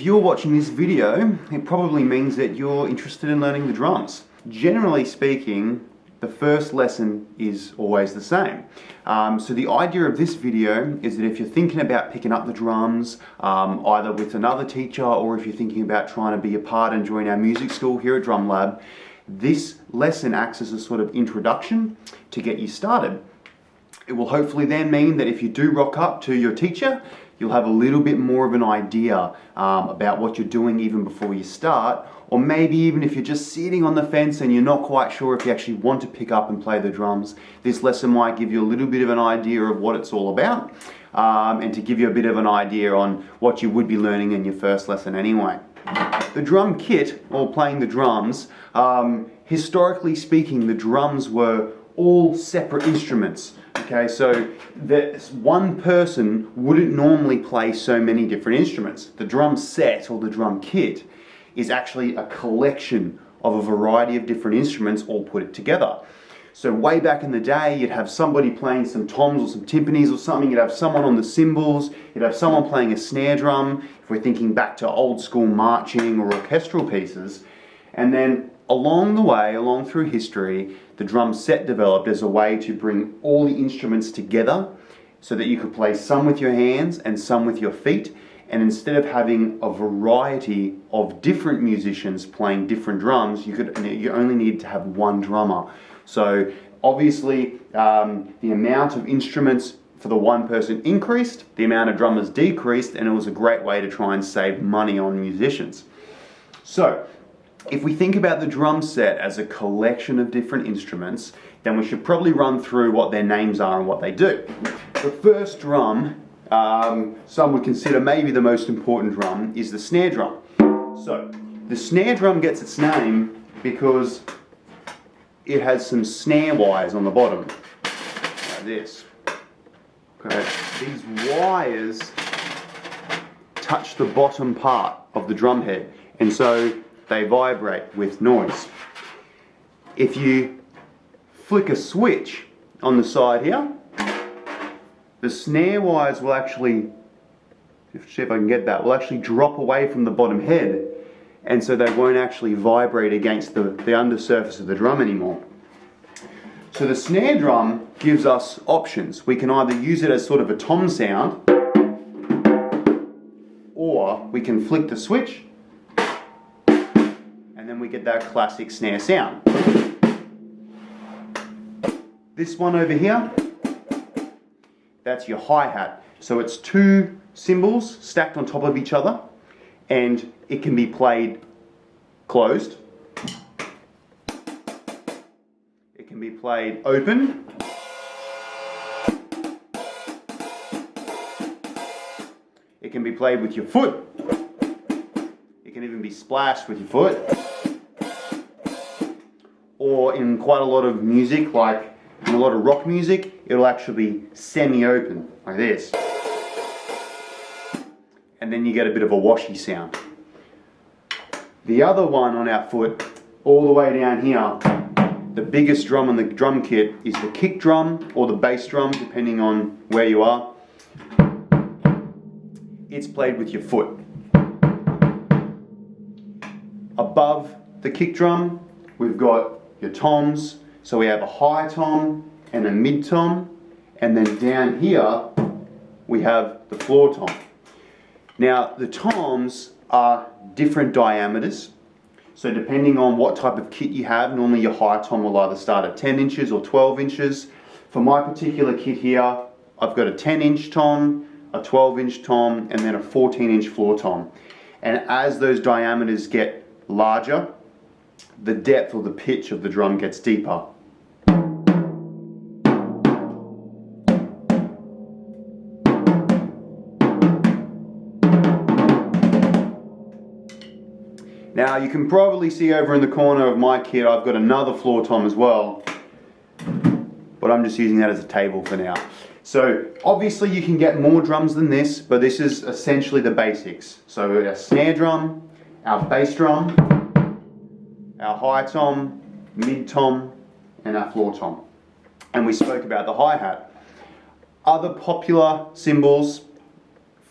you're watching this video, it probably means that you're interested in learning the drums. Generally speaking, the first lesson is always the same. So the idea of this video is that if you're thinking about picking up the drums, either with another teacher or if you're thinking about trying to be a part and join our music school here at DrumLab, this lesson acts as a sort of introduction to get you started. It will hopefully then mean that if you do rock up to your teacher, you'll have a little bit more of an idea about what you're doing even before you start, or maybe even if you're just sitting on the fence and you're not quite sure if you actually want to pick up and play the drums, this lesson might give you a little bit of an idea of what it's all about, and to give you a bit of an idea on what you would be learning in your first lesson anyway. The drum kit, or playing the drums, historically speaking, the drums were all separate instruments. Okay, so one person wouldn't normally play so many different instruments. The drum set, or the drum kit, is actually a collection of a variety of different instruments all put together. So way back in the day, you'd have somebody playing some toms or some timpanis or something, you'd have someone on the cymbals, you'd have someone playing a snare drum, if we're thinking back to old school marching or orchestral pieces, and then along the way, along through history, the drum set developed as a way to bring all the instruments together so that you could play some with your hands and some with your feet, and instead of having a variety of different musicians playing different drums, you only needed to have one drummer. So obviously the amount of instruments for the one person increased, the amount of drummers decreased, and it was a great way to try and save money on musicians. So if we think about the drum set as a collection of different instruments, then we should probably run through what their names are and what they do. The first drum, some would consider maybe the most important drum, is the snare drum. So the snare drum gets its name because it has some snare wires on the bottom, like this. Okay. These wires touch the bottom part of the drum head, and so they vibrate with noise. If you flick a switch on the side here, the snare wires will actually, see if I can get that, will actually drop away from the bottom head, and so they won't actually vibrate against the undersurface of the drum anymore. So the snare drum gives us options. We can either use it as sort of a tom sound, or we can flick the switch and then we get that classic snare sound. This one over here, that's your hi-hat. So it's two cymbals stacked on top of each other, and it can be played closed. It can be played open. It can be played with your foot. It can even be splashed with your foot. Or in quite a lot of music, like in a lot of rock music, it'll actually be semi-open, like this. And then you get a bit of a washy sound. The other one on our foot, all the way down here, the biggest drum on the drum kit is the kick drum or the bass drum, depending on where you are. It's played with your foot. Above the kick drum, we've got your toms. So we have a high tom and a mid tom, and then down here we have the floor tom. Now the toms are different diameters, so depending on what type of kit you have, normally your high tom will either start at 10 inches or 12 inches. For my particular kit here, I've got a 10-inch tom, a 12-inch tom, and then a 14-inch floor tom. And as those diameters get larger, the depth or the pitch of the drum gets deeper. Now you can probably see over in the corner of my kit I've got another floor tom as well, but I'm just using that as a table for now. So obviously you can get more drums than this, but this is essentially the basics. So our snare drum, our bass drum, our high tom, mid tom, and our floor tom. And we spoke about the hi-hat. Other popular cymbals,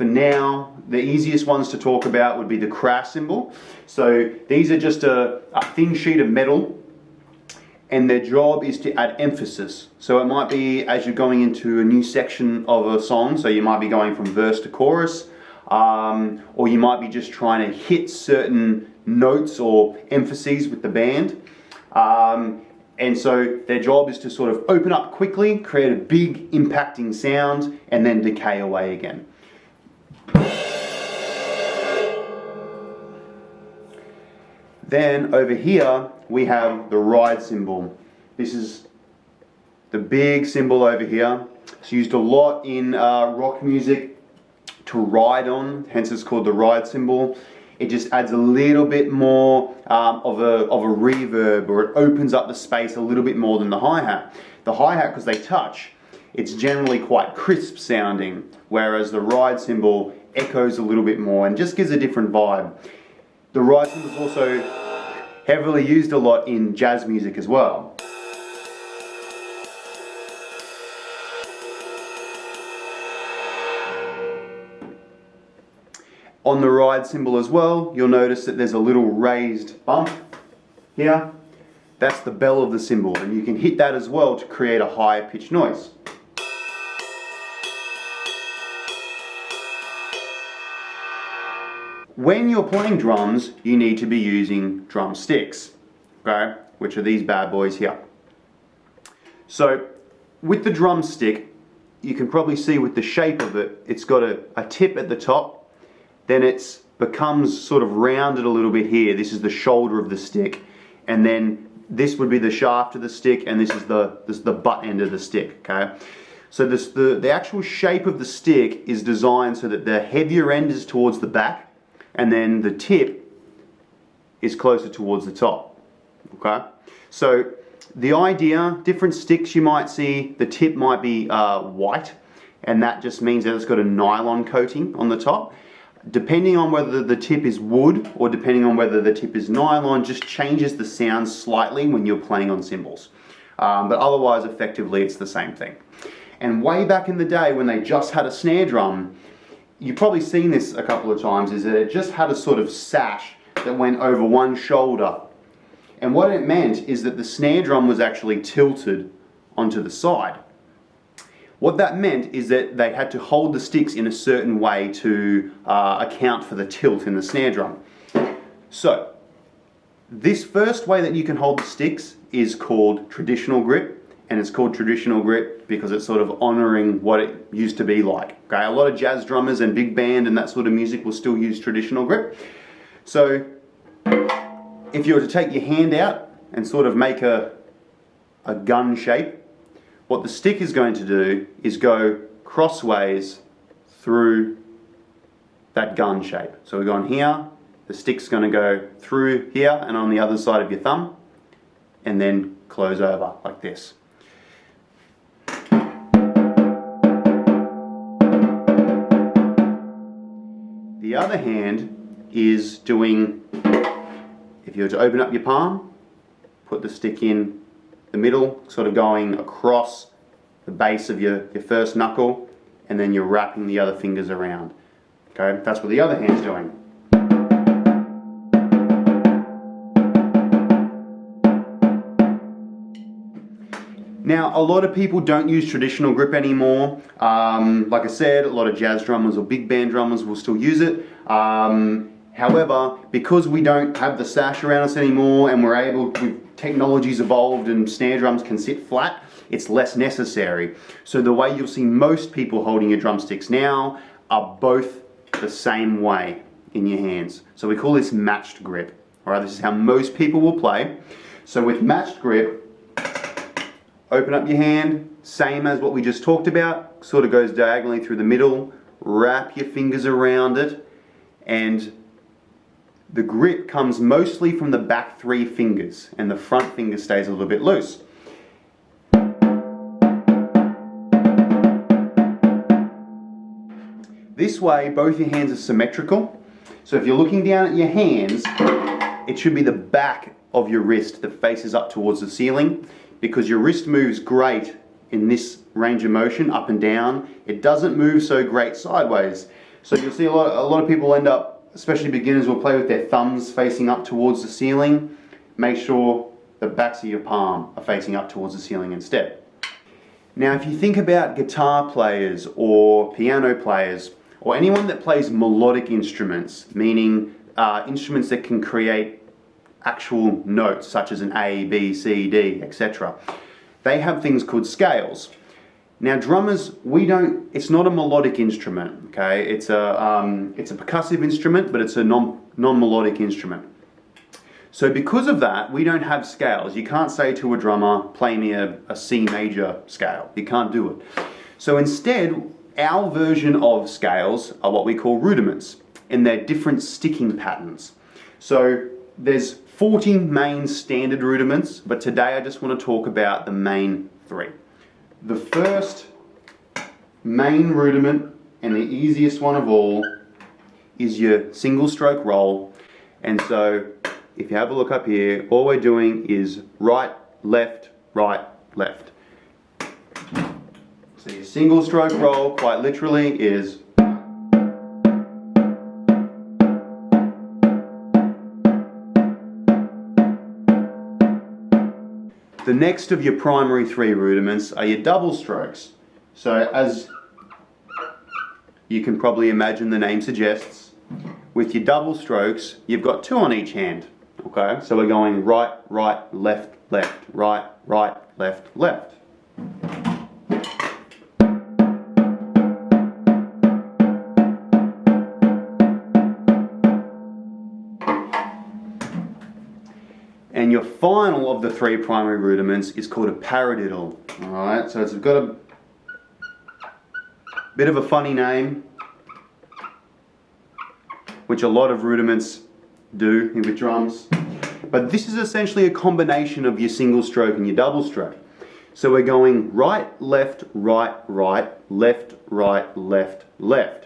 for now, the easiest ones to talk about would be the crash cymbal. So these are just a thin sheet of metal, and their job is to add emphasis. So it might be as you're going into a new section of a song, so you might be going from verse to chorus, or you might be just trying to hit certain notes or emphases with the band. And so their job is to sort of open up quickly, create a big impacting sound, and then decay away again. Then over here we have the ride cymbal. This is the big cymbal over here. It's used a lot in rock music to ride on, hence it's called the ride cymbal. It just adds a little bit more of a reverb, or it opens up the space a little bit more than the hi-hat. The hi-hat, because they touch, it's generally quite crisp sounding, whereas the ride cymbal echoes a little bit more and just gives a different vibe. The ride cymbal is also heavily used a lot in jazz music as well. On the ride cymbal as well, you'll notice that there's a little raised bump here. That's the bell of the cymbal, and you can hit that as well to create a higher pitched noise. When you're playing drums, you need to be using drumsticks, okay, which are these bad boys here. So with the drumstick, you can probably see with the shape of it, it's got a tip at the top. Then it becomes sort of rounded a little bit here. This is the shoulder of the stick, and then this would be the shaft of the stick, and this is the butt end of the stick. Okay, so the actual shape of the stick is designed so that the heavier end is towards the back, and then the tip is closer towards the top. Okay, so the idea, different sticks you might see, the tip might be white, and that just means that it's got a nylon coating on the top. Depending on whether the tip is wood or depending on whether the tip is nylon, just changes the sound slightly when you're playing on cymbals. But otherwise, effectively, it's the same thing. And way back in the day when they just had a snare drum, you've probably seen this a couple of times, is that it just had a sort of sash that went over one shoulder. And what it meant is that the snare drum was actually tilted onto the side. What that meant is that they had to hold the sticks in a certain way to account for the tilt in the snare drum. So, this first way that you can hold the sticks is called traditional grip, and it's called traditional grip because it's sort of honouring what it used to be like. Okay, a lot of jazz drummers and big band and that sort of music will still use traditional grip. So, if you were to take your hand out and sort of make a gun shape, what the stick is going to do is go crossways through that gun shape. So we're going here, the stick's going to go through here and on the other side of your thumb, and then close over like this. The other hand is doing, if you were to open up your palm, put the stick in the middle, sort of going across the base of your first knuckle, and then you're wrapping the other fingers around. Okay, that's what the other hand's doing. Now, a lot of people don't use traditional grip anymore. Like I said, a lot of jazz drummers or big band drummers will still use it. However, because we don't have the sash around us anymore, and technology's evolved and snare drums can sit flat, it's less necessary. So the way you'll see most people holding your drumsticks now are both the same way in your hands. So we call this matched grip. All right, this is how most people will play. So with matched grip, open up your hand, same as what we just talked about, sort of goes diagonally through the middle, wrap your fingers around it, and the grip comes mostly from the back 3 fingers, and the front finger stays a little bit loose. This way, both your hands are symmetrical. So if you're looking down at your hands, it should be the back of your wrist that faces up towards the ceiling, because your wrist moves great in this range of motion, up and down. It doesn't move so great sideways. So you'll see a lot of people end up, especially beginners, will play with their thumbs facing up towards the ceiling. Make sure the backs of your palm are facing up towards the ceiling instead. Now if you think about guitar players or piano players or anyone that plays melodic instruments, meaning instruments that can create actual notes such as an A, B, C, D, etc. They have things called scales. Now drummers, it's not a melodic instrument, okay? It's a percussive instrument, but it's a non-melodic instrument. So because of that, we don't have scales. You can't say to a drummer, play me a C major scale. You can't do it. So instead, our version of scales are what we call rudiments, and they're different sticking patterns. So there's 40 main standard rudiments, but today I just want to talk about the main 3. The first main rudiment, and the easiest one of all, is your single stroke roll. And so if you have a look up here, all we're doing is right, left, right, left. So your single stroke roll, quite literally, is the next of your primary 3 rudiments are your double strokes. So as you can probably imagine the name suggests, with your double strokes, you've got 2 on each hand. Okay, so we're going right, right, left, left, right, right, left, left. And your final of the 3 primary rudiments is called a paradiddle. Alright, so it's got a bit of a funny name, which a lot of rudiments do with drums. But this is essentially a combination of your single stroke and your double stroke. So we're going right, left, right, right, left, right, left, left.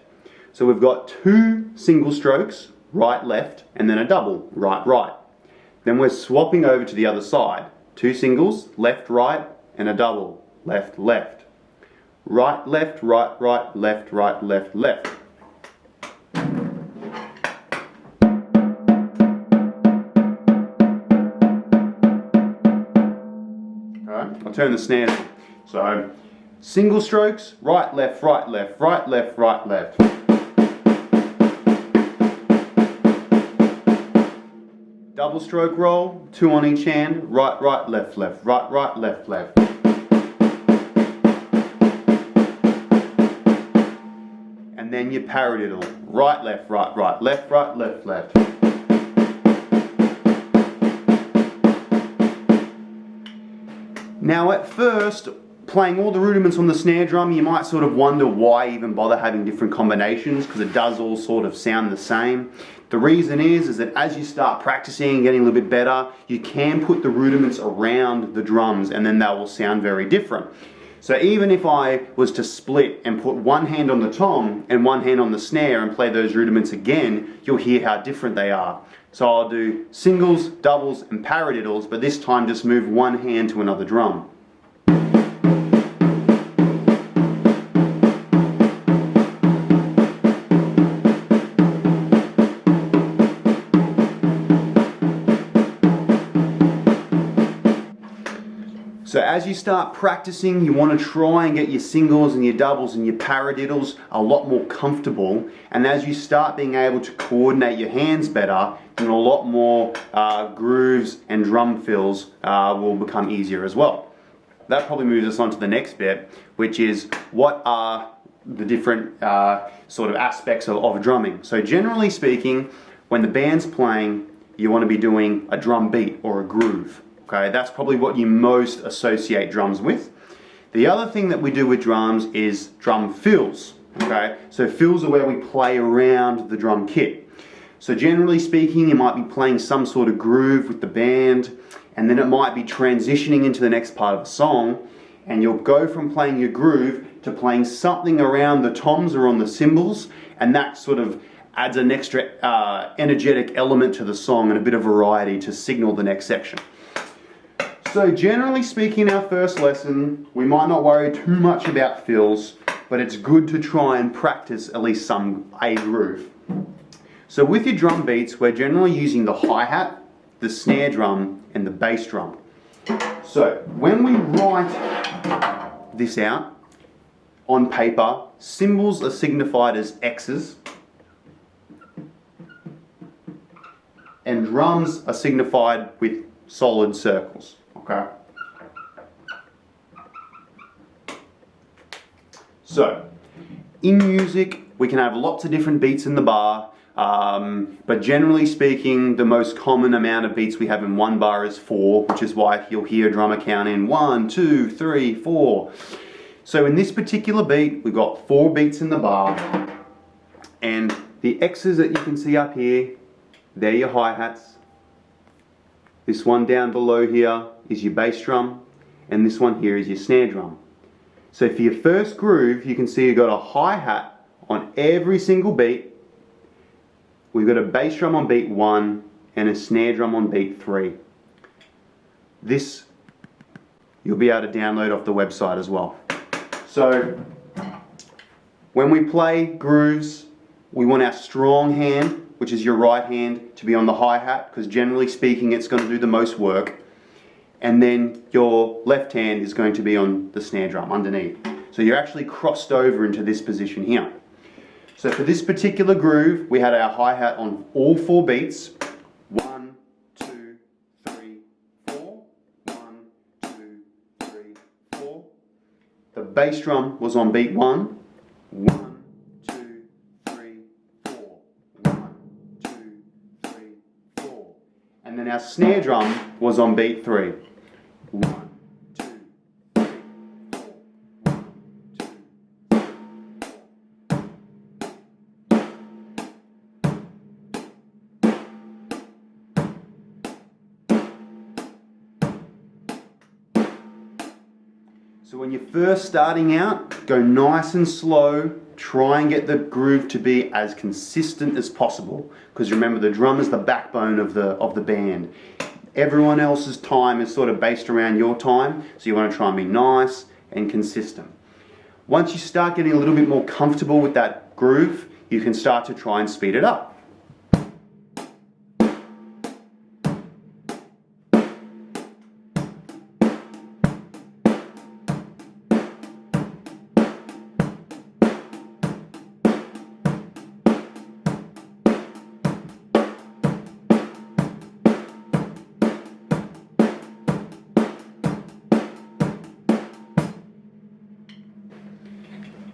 So we've got 2 single strokes, right, left, and then a double, right, right. Then we're swapping over to the other side. 2 singles, left, right, and a double, left, left. Right, left, right, right, left, right, left, left. I'll turn the snares on. So, single strokes, right, left, right, left, right, left, right, left. Double stroke roll, 2 on each hand, right, right, left, left, right, right, left, left. And then your paradiddle, right, left, right, right, left, right, left, left. Now at first, playing all the rudiments on the snare drum, you might sort of wonder why even bother having different combinations, because it does all sort of sound the same. The reason is that as you start practicing and getting a little bit better, you can put the rudiments around the drums and then they will sound very different. So even if I was to split and put one hand on the tom and one hand on the snare and play those rudiments again, you'll hear how different they are. So I'll do singles, doubles, and paradiddles, but this time just move one hand to another drum. So as you start practicing, you want to try and get your singles and your doubles and your paradiddles a lot more comfortable. And as you start being able to coordinate your hands better, then a lot more grooves and drum fills will become easier as well. That probably moves us on to the next bit, which is what are the different sort of aspects of drumming. So generally speaking, when the band's playing, you want to be doing a drum beat or a groove. Okay, that's probably what you most associate drums with. The other thing that we do with drums is drum fills. Okay, so fills are where we play around the drum kit. So generally speaking, you might be playing some sort of groove with the band, and then it might be transitioning into the next part of the song, and you'll go from playing your groove to playing something around the toms or on the cymbals, and that sort of adds an extra energetic element to the song and a bit of variety to signal the next section. So generally speaking, in our first lesson, we might not worry too much about fills. but it's good to try and practice at least a groove. So with your drum beats, we're generally using the hi-hat, the snare drum, and the bass drum. So when we write this out on paper, cymbals are signified as X's, and drums are signified with solid circles, okay? So, in music, we can have lots of different beats in the bar, but generally speaking, the most common amount of beats we have in one bar is 4, which is why you'll hear a drummer count in 1, 2, 3, 4. So in this particular beat, we've got 4 beats in the bar, and the X's that you can see up here, they're your hi-hats. This one down below here is your bass drum, and this one here is your snare drum. So for your first groove, you can see you've got a hi-hat on every single beat. We've got a bass drum on beat 1 and a snare drum on beat 3. This you'll be able to download off the website as well. So when we play grooves, we want our strong hand, which is your right hand, to be on the hi-hat, because generally speaking it's going to do the most work. And then your left hand is going to be on the snare drum underneath. So you're actually crossed over into this position here. So for this particular groove, we had our hi-hat on all 4 beats. 1, 2, 3, 4. 1, 2, 3, 4. The bass drum was on beat 1. 1, 2, 3, 4. 1, 2, 3, 4. And then our snare drum was on beat 3. 1, 2, 3, 4. 1, 2, 3, 4. So when you're first starting out, go nice and slow. Try and get the groove to be as consistent as possible, because remember, the drum is the backbone of the band. Everyone else's time is sort of based around your time, so you want to try and be nice and consistent. Once you start getting a little bit more comfortable with that groove, you can start to try and speed it up.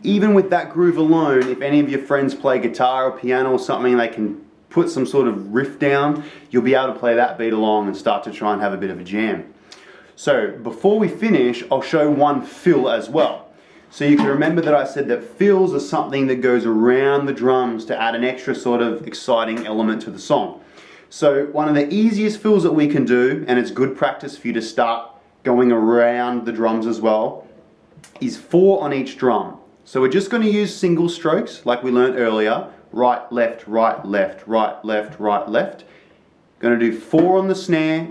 Even with that groove alone, if any of your friends play guitar or piano or something, they can put some sort of riff down, you'll be able to play that beat along and start to try and have a bit of a jam. So before we finish, I'll show one fill as well. So you can remember that I said that fills are something that goes around the drums to add an extra sort of exciting element to the song. So one of the easiest fills that we can do, and it's good practice for you to start going around the drums as well, is 4 on each drum. So we're just going to use single strokes like we learned earlier. Right, left, right, left, right, left, right, left. Going to do 4 on the snare,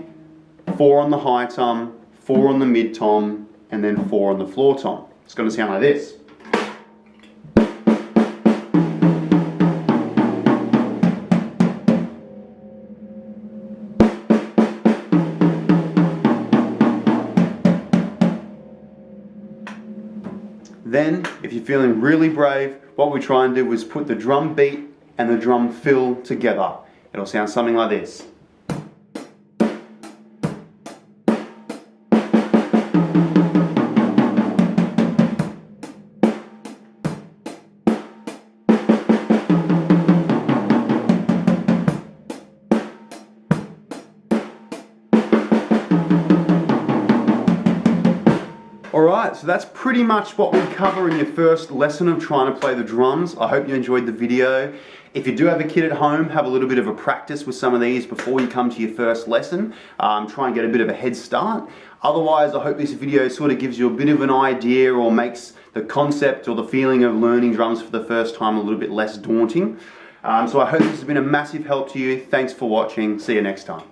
4 on the high tom, 4 on the mid tom, and then 4 on the floor tom. It's going to sound like this. Then, if you're feeling really brave, what we try and do is put the drum beat and the drum fill together. It'll sound something like this. Alright, so that's pretty much what we cover in your first lesson of trying to play the drums. I hope you enjoyed the video. If you do have a kid at home, have a little bit of a practice with some of these before you come to your first lesson. Try and get a bit of a head start. Otherwise, I hope this video sort of gives you a bit of an idea or makes the concept or the feeling of learning drums for the first time a little bit less daunting. So I hope this has been a massive help to you. Thanks for watching. See you next time.